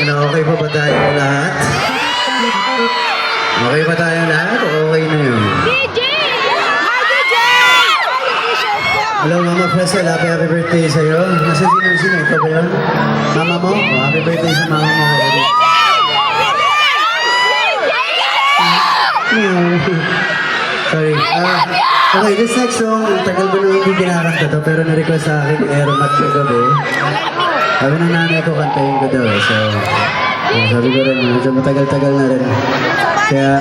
Ano, okay pa ba tayong lahat? Okay pa tayong lahat o okay na yun? DJ! Hi, DJ! Hello, Mama Fresel. Happy birthday sa'yo. Nasa sino? Ito ba yun? Mama mo? Oh, happy birthday sa mama mo. Sorry. Okay, this next song, tagal ko nang hindi kinakanta to, pero na-request sa akin ni Aeromat kagabi. Sabi ng nanay ko, kantayin ko daw eh. So, sabi ko rin, medyo matagal-tagal na rin. Kaya,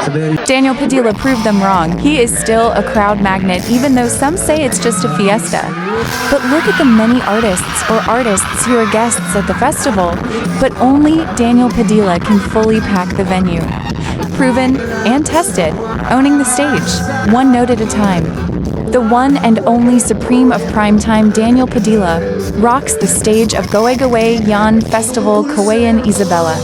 sabi Daniel Padilla proved them wrong. He is still a crowd magnet, even though some say it's just a fiesta. But look at the many artists who are guests at the festival, but only Daniel Padilla can fully pack the venue. Proven and tested, owning the stage, one note at a time. The one and only supreme of primetime Daniel Padilla rocks the stage of Goe Yan Festival Kawayan Isabela.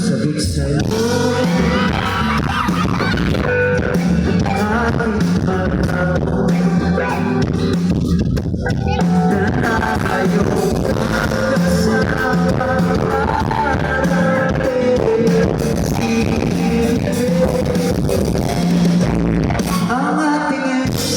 sa big style. Ang ating MC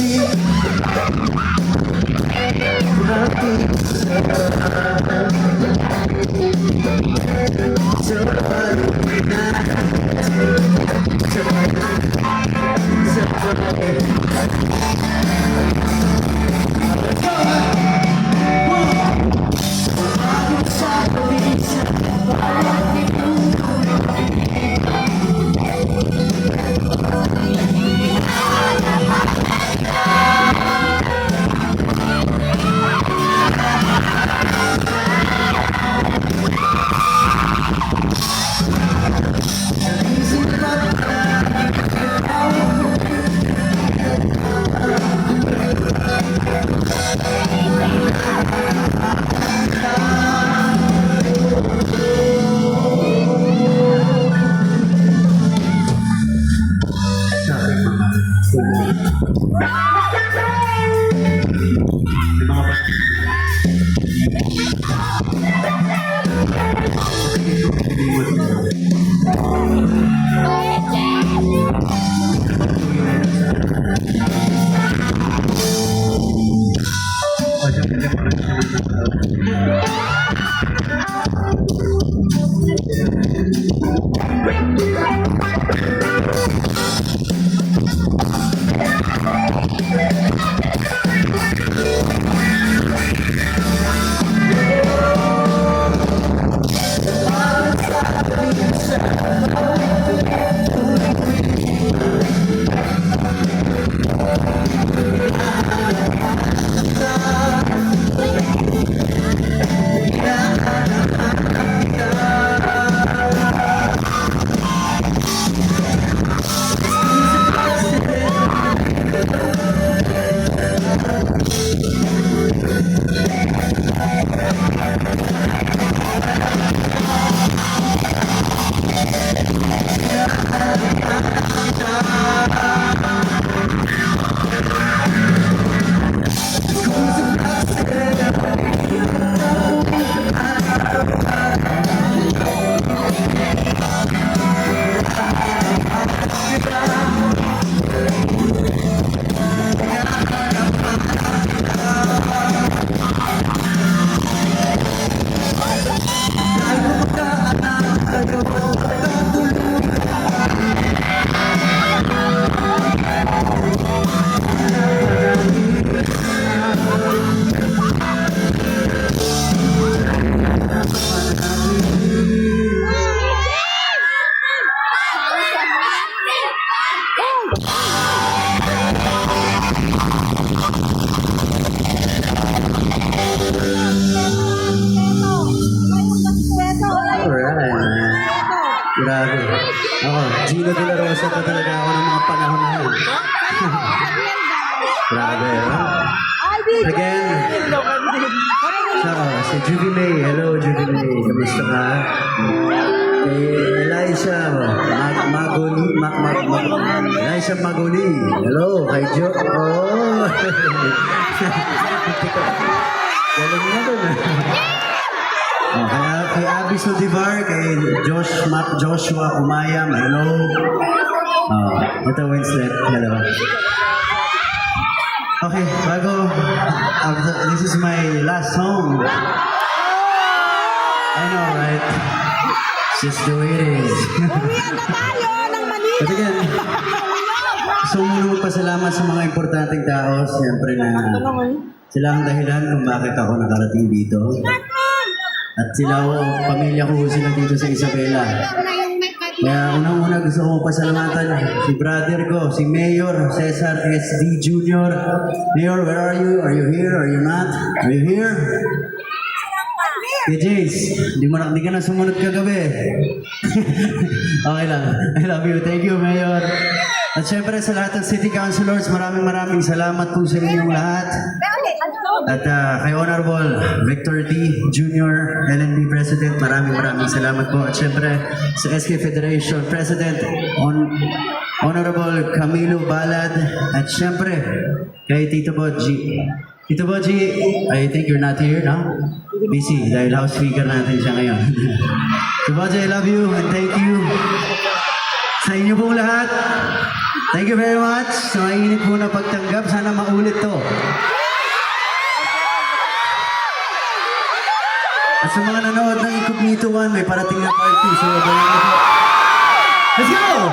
grabe. Ako, Gino De La Rosa pa talaga ako ng mga panahon na yun. Grabe, ha? Again, si Juby May. Hello, Juby May. Kamusta ka? Elisha Elisha Magoli. Hello, kay Jo. Oh! Galing na dun. Oh, kay Abby Sodivar, kay Joshua Umayam. Hello. Oh, ito Winslet. Hello. Okay, bago, this is my last song. I know, right? It's just the way it is. But again, gusto mo muna magpasalamat sa mga importanteng tao, siyempre na sila ang dahilan kung bakit ako nakarating dito. At sila, pamilya ko sila dito sa Isabela. Kaya unang-una gusto ko pasalamatan si brother ko, si Mayor Cesar SD Jr. Mayor, where are you? Are you here? Are you not? Are you here? Hey Jace, di ka na sumunod kagabi. Okay lang. I love you. Thank you, Mayor. At syempre sa lahat ng City Councilors, maraming salamat po sa inyong lahat. At kay Honorable Victor D. Jr., LNB President, maraming salamat po. At syempre sa SK Federation President, Honorable Camilo Balad. At syempre kay Tito Boji. Tito Boji, I think you're not here, no? Busy, dahil house speaker natin siya ngayon. Tito Boji, I love you and thank you. Sa inyo pong lahat, thank you very much. Sa mainit po na pagtanggap, sana maulit to. At sa mga nanood ng Incognito 1, may parating na part 2. So, let's go!